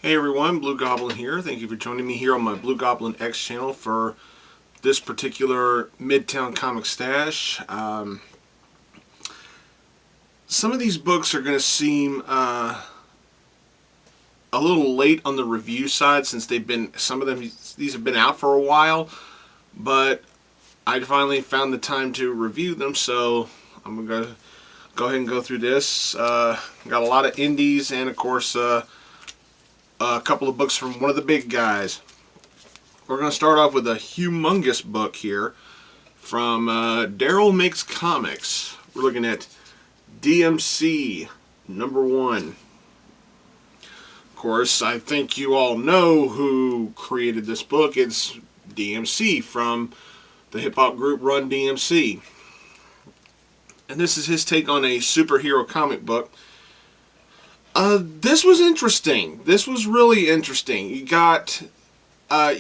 Hey everyone, Blugoblin here. Thank you for joining me here on my blugoblinX channel for this particular Midtown Comics stash. Some of these books are going to seem a little late on the review side since these have been out for a while, but I finally found the time to review them, so I'm going to go ahead and go through this. Got a lot of indies and of course a couple of books from one of the big guys. We're going to start off with a humongous book here from Daryl Makes Comics. We're looking at DMC #1. Of course, I think you all know who created this book. It's DMC from the hip-hop group Run DMC. And this is his take on a superhero comic book. This was interesting. This was really interesting. You got a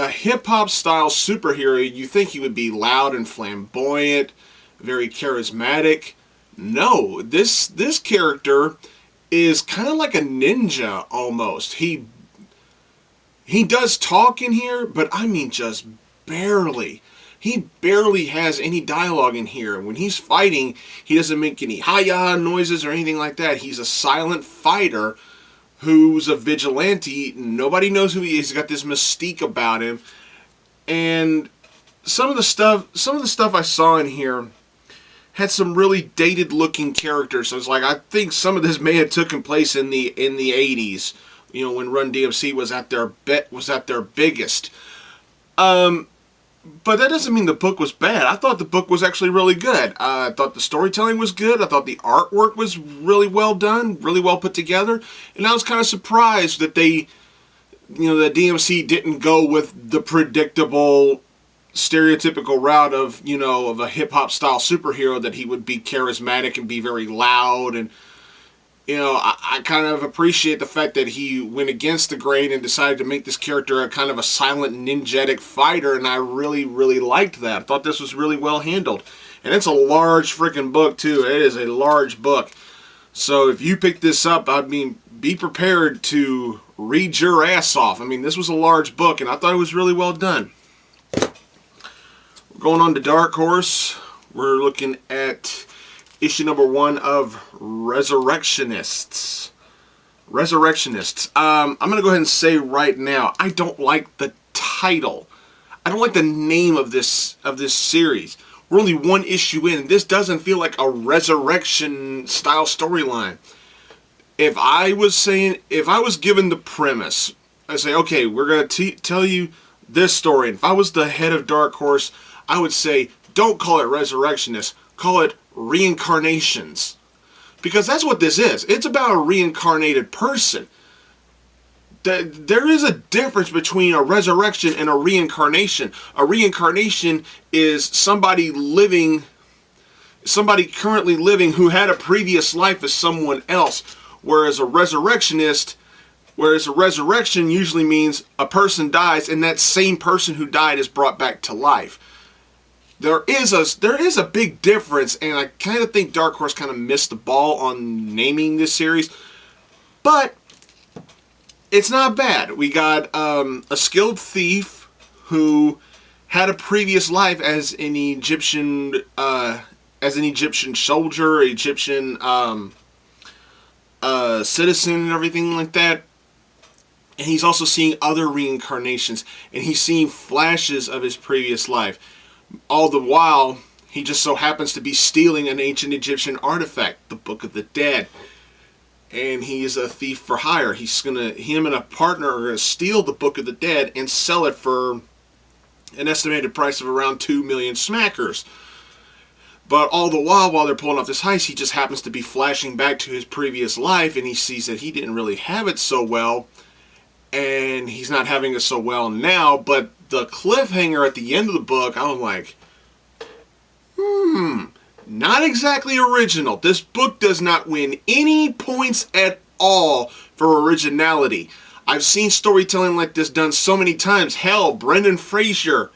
hip-hop style superhero. You think he would be loud and flamboyant, very charismatic. No, this character is kind of like a ninja almost. He does talk in here, but I mean just barely. He barely has any dialogue in here. When he's fighting, he doesn't make any hi-ya noises or anything like that. He's a silent fighter who's a vigilante. Nobody knows who he is. He's got this mystique about him. And some of the stuff I saw in here had some really dated looking characters. So it's like, I think some of this may have taken place in the 80s, when Run DMC was at their biggest. But that doesn't mean the book was bad. I thought the book was actually really good. I thought the storytelling was good. I thought the artwork was really well done, really well put together. And I was kind of surprised that the DMC didn't go with the predictable, stereotypical route of a hip-hop style superhero, that he would be charismatic and be very loud. And I kind of appreciate the fact that he went against the grain and decided to make this character a kind of a silent, ninjetic fighter, and I really, really liked that. I thought this was really well handled. And it's a large freaking book, too. It is a large book. So if you pick this up, be prepared to read your ass off. This was a large book, and I thought it was really well done. We're going on to Dark Horse. We're looking at issue #1 of Resurrectionists. I'm going to go ahead and say right now, I don't like the title. I don't like the name of this series. We're only one issue in. This doesn't feel like a resurrection style storyline. If I was given the premise, I say, okay, we're going to tell you this story. And if I was the head of Dark Horse, I would say, don't call it Resurrectionists. Call it Reincarnations, because that's what this is. It's about a reincarnated person. There is a difference between a resurrection and a reincarnation. A reincarnation is somebody currently living who had a previous life as someone else, whereas a resurrection usually means a person dies and that same person who died is brought back to life. There is a big difference, and I kind of think Dark Horse kind of missed the ball on naming this series, but it's not bad. We got a skilled thief who had a previous life as an Egyptian soldier, Egyptian citizen, and everything like that. And he's also seeing other reincarnations, and he's seeing flashes of his previous life. All the while, he just so happens to be stealing an ancient Egyptian artifact, the Book of the Dead. And he is a thief for hire. Him and a partner are going to steal the Book of the Dead and sell it for an estimated price of around 2 million smackers. But all the while they're pulling off this heist, he just happens to be flashing back to his previous life, and he sees that he didn't really have it so well, and he's not having it so well now. But the cliffhanger at the end of the book, I was like, not exactly original. This book does not win any points at all for originality. I've seen storytelling like this done so many times. Hell, Brendan Fraser,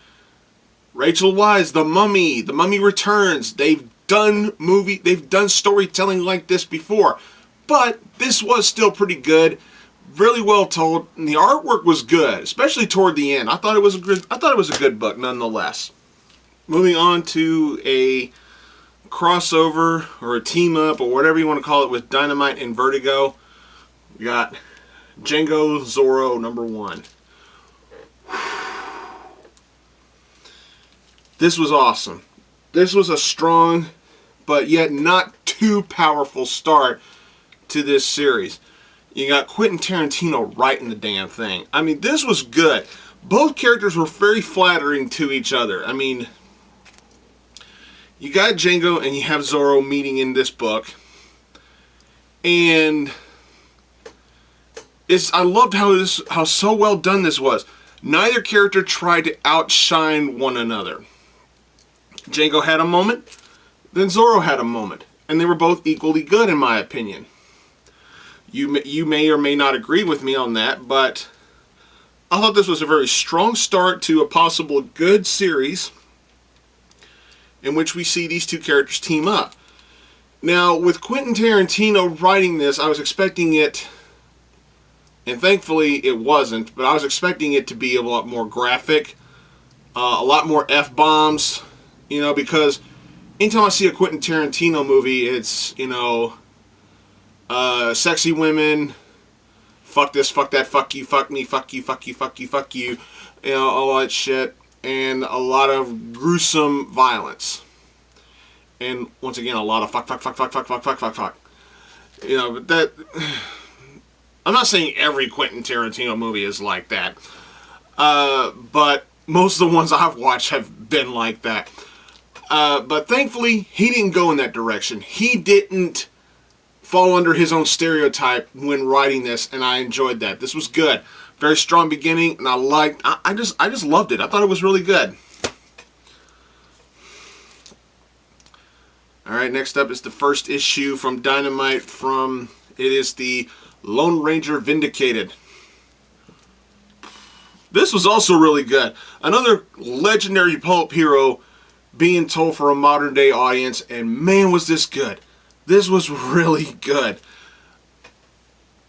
Rachel Weisz, The Mummy Returns. They've done storytelling like this before. But this was still pretty good. really well told, and the artwork was good, especially toward the end. I thought it was a good book nonetheless. Moving on to a crossover or a team up or whatever you want to call it with Dynamite and Vertigo. We got Django Zorro #1. This was awesome. This was a strong but yet not too powerful start to this series. You got Quentin Tarantino writing the damn thing. I mean, this was good. Both characters were very flattering to each other. I mean, you got Django and you have Zorro meeting in this book. And I loved how so well done this was. Neither character tried to outshine one another. Django had a moment, then Zorro had a moment, and they were both equally good in my opinion. You may or may not agree with me on that, but I thought this was a very strong start to a possible good series in which we see these two characters team up. Now, with Quentin Tarantino writing this, I was expecting it, and thankfully it wasn't, but I was expecting it to be a lot more graphic, a lot more F-bombs, you know, because anytime I see a Quentin Tarantino movie, it's, you know, sexy women, fuck this, fuck that, fuck you, fuck me, fuck you, fuck you, fuck you, fuck you, you know, all that shit, and a lot of gruesome violence. And once again, a lot of fuck, fuck, fuck, fuck, fuck, fuck, fuck, fuck, fuck. You know, but that... I'm not saying every Quentin Tarantino movie is like that, but most of the ones I've watched have been like that. But thankfully, he didn't go in that direction. He didn't fall under his own stereotype when writing this, and I enjoyed that. This was good. Very strong beginning, and I just loved it. I thought it was really good. Alright, next up is the first issue from Dynamite it is the Lone Ranger Vindicated. This was also really good. Another legendary pulp hero being told for a modern day audience, and man was this good. This was really good.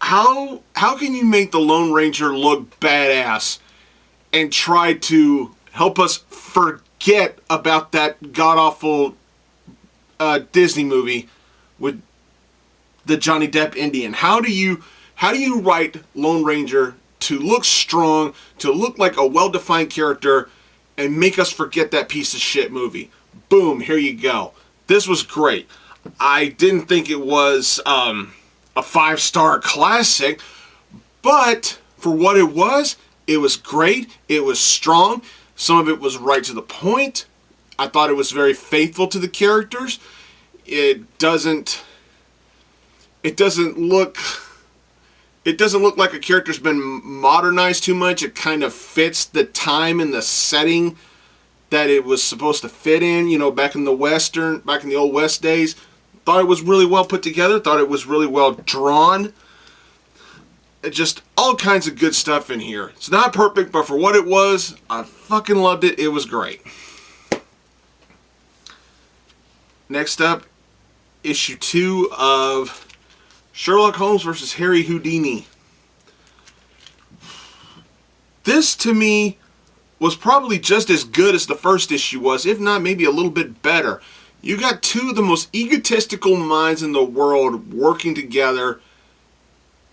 How can you make the Lone Ranger look badass and try to help us forget about that god-awful Disney movie with the Johnny Depp Indian? How do you write Lone Ranger to look strong, to look like a well-defined character, and make us forget that piece of shit movie? Boom, here you go. This was great. I didn't think it was a 5-star classic, but for what it was great. It was strong. Some of it was right to the point. I thought it was very faithful to the characters. It doesn't look like a character's been modernized too much. It kind of fits the time and the setting that it was supposed to fit in, you know, back in the old West days. Thought it was really well put together. Thought it was really well drawn. Just all kinds of good stuff in here. It's not perfect, but for what it was, I fucking loved it. It was great. Next up, issue 2 of Sherlock Holmes versus Harry Houdini. This, to me, was probably just as good as the first issue was, if not maybe a little bit better. You got two of the most egotistical minds in the world working together,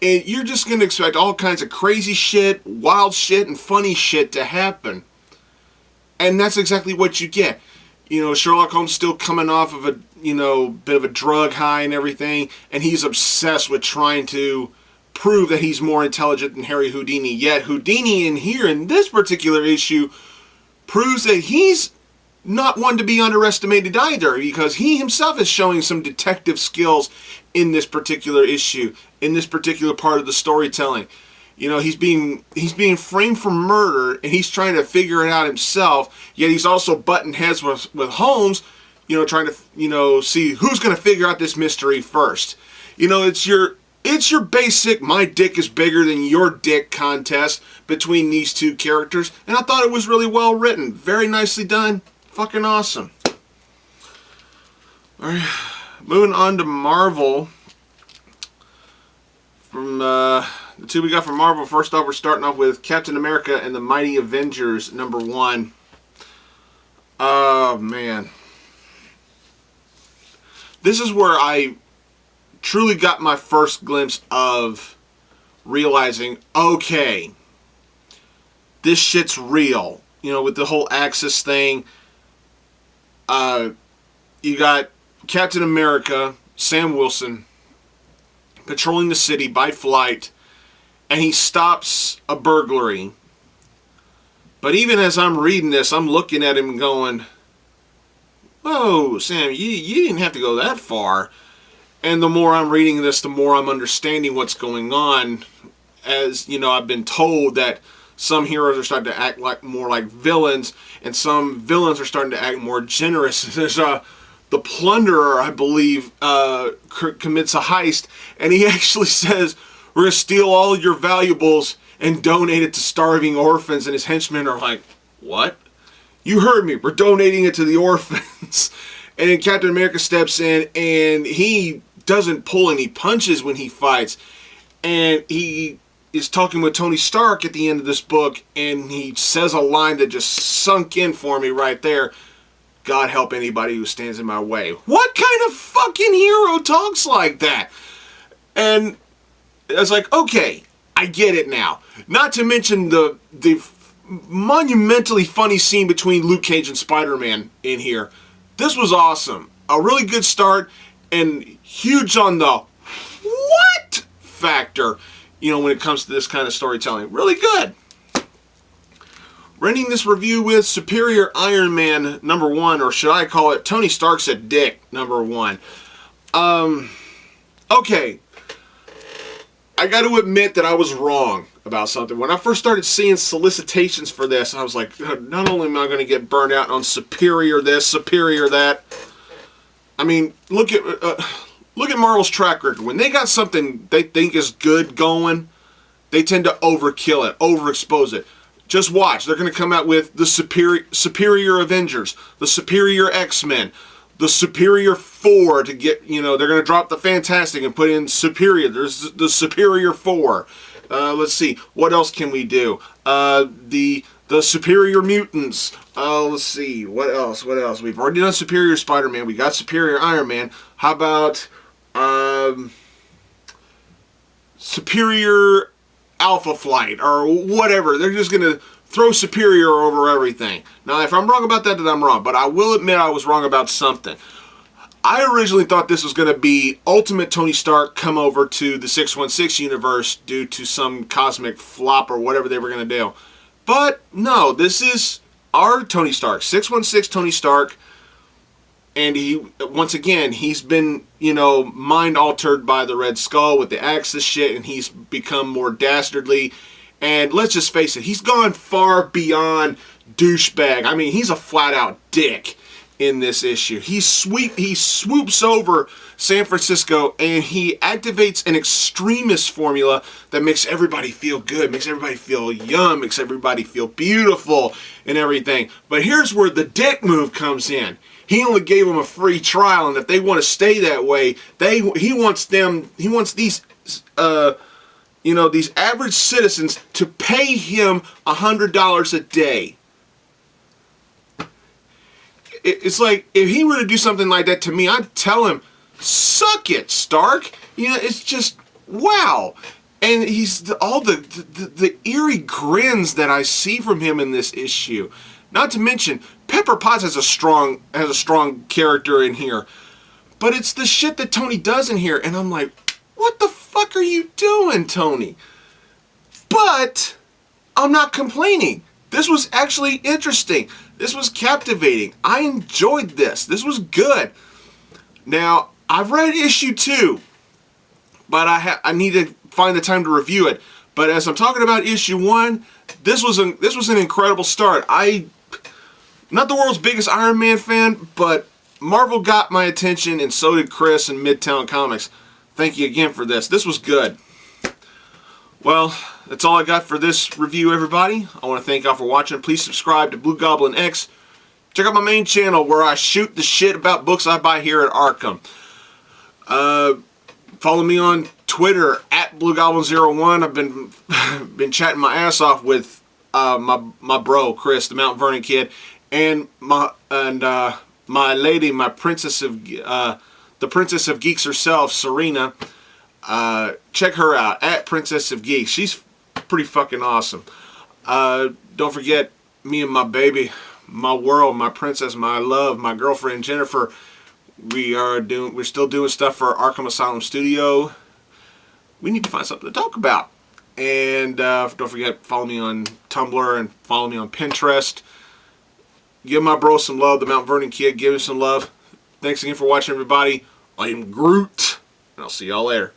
and you're just going to expect all kinds of crazy shit, wild shit, and funny shit to happen. And that's exactly what you get. You know, Sherlock Holmes still coming off of a, you know, bit of a drug high and everything, and he's obsessed with trying to prove that he's more intelligent than Harry Houdini. Yet Houdini in this particular issue proves that he's not one to be underestimated either, because he himself is showing some detective skills in this particular issue, in this particular part of the storytelling. You know, he's being framed for murder, and he's trying to figure it out himself, yet he's also butting heads with Holmes, you know, trying to, you know, see who's going to figure out this mystery first. You know, it's your basic my dick is bigger than your dick contest between these two characters, and I thought it was really well written. Very nicely done. Fucking awesome. Alright, moving on to Marvel from the two we got from Marvel. First off, we're starting off with Captain America and the Mighty Avengers, #1. Oh, man. This is where I truly got my first glimpse of realizing, okay, this shit's real. You know, with the whole Axis thing. You got Captain America, Sam Wilson, patrolling the city by flight, and he stops a burglary. But even as I'm reading this, I'm looking at him and going, whoa, Sam, you didn't have to go that far. And the more I'm reading this, the more I'm understanding what's going on. As, you know, I've been told that some heroes are starting to act more like villains, and some villains are starting to act more generous. There's the Plunderer, I believe, commits a heist, and he actually says, we're going to steal all your valuables and donate it to starving orphans, and his henchmen are like, what? You heard me, we're donating it to the orphans. And then Captain America steps in, and he doesn't pull any punches when he fights, and he is talking with Tony Stark at the end of this book, and he says a line that just sunk in for me right there. God help anybody who stands in my way. What kind of fucking hero talks like that? And I was like, okay, I get it now. Not to mention the monumentally funny scene between Luke Cage and Spider-Man in here. This was awesome. A really good start, and huge on the what factor, you know, when it comes to this kind of storytelling. Really good. Renting this review with Superior Iron Man #1, or should I call it Tony Stark's a dick #1. Okay. I got to admit that I was wrong about something. When I first started seeing solicitations for this, I was like, not only am I going to get burned out on Superior this, Superior that. I mean, look at Marvel's track record. When they got something they think is good going, they tend to overkill it, overexpose it. Just watch. They're going to come out with the Superior Avengers, the Superior X-Men, the Superior 4 to get, you know, they're going to drop the Fantastic and put in Superior. There's the Superior 4. Let's see. What else can we do? The Superior Mutants. Let's see. What else? What else? We've already done Superior Spider-Man. We got Superior Iron Man. How about Superior Alpha Flight or whatever? They're just going to throw Superior over everything. Now, if I'm wrong about that, then I'm wrong. But I will admit I was wrong about something. I originally thought this was going to be Ultimate Tony Stark come over to the 616 universe due to some cosmic flop or whatever they were going to do. But no, this is our Tony Stark, 616 Tony Stark. And he, once again, he's been, you know, mind altered by the Red Skull with the Axis shit, and he's become more dastardly. And let's just face it, he's gone far beyond douchebag. I mean, he's a flat-out dick in this issue. He swoops over San Francisco, and he activates an extremist formula that makes everybody feel good, makes everybody feel young, makes everybody feel beautiful and everything. But here's where the dick move comes in. He only gave them a free trial, and if they want to stay that way, he wants these you know, these average citizens to pay him $100 a day. It's like, if he were to do something like that to me, I'd tell him, suck it, Stark. You know, it's just, wow. And he's all the eerie grins that I see from him in this issue. Not to mention, Pepper Potts has a strong character in here. But it's the shit that Tony does in here, and I'm like, what the fuck are you doing, Tony? But I'm not complaining. This was actually interesting. This was captivating. I enjoyed this. This was good. Now, I've read issue 2, but I need to find the time to review it. But as I'm talking about issue 1, this was an incredible start. I'm not the world's biggest Iron Man fan, but Marvel got my attention, and so did Chris and Midtown Comics. Thank you again for this. This was good. Well, that's all I got for this review, everybody. I want to thank y'all for watching. Please subscribe to BluGoblinX. Check out my main channel where I shoot the shit about books I buy here at Arkham. Follow me on Twitter at Blugoblin01. I've been chatting my ass off with my bro Chris, the TheMtVernonKid, and my lady, my princess of the princess of geeks herself, Serena. Check her out at Princess of Geeks. She's pretty fucking awesome. Don't forget me and my baby, my world, my princess, my love, my girlfriend Jennifer. We're still doing stuff for Arkham Asylum Studio. We need to find something to talk about. And don't forget, follow me on Tumblr and follow me on Pinterest. Give my bro some love, the TheMtVernonKid. Give him some love. Thanks again for watching, everybody. I am Groot, and I'll see y'all later.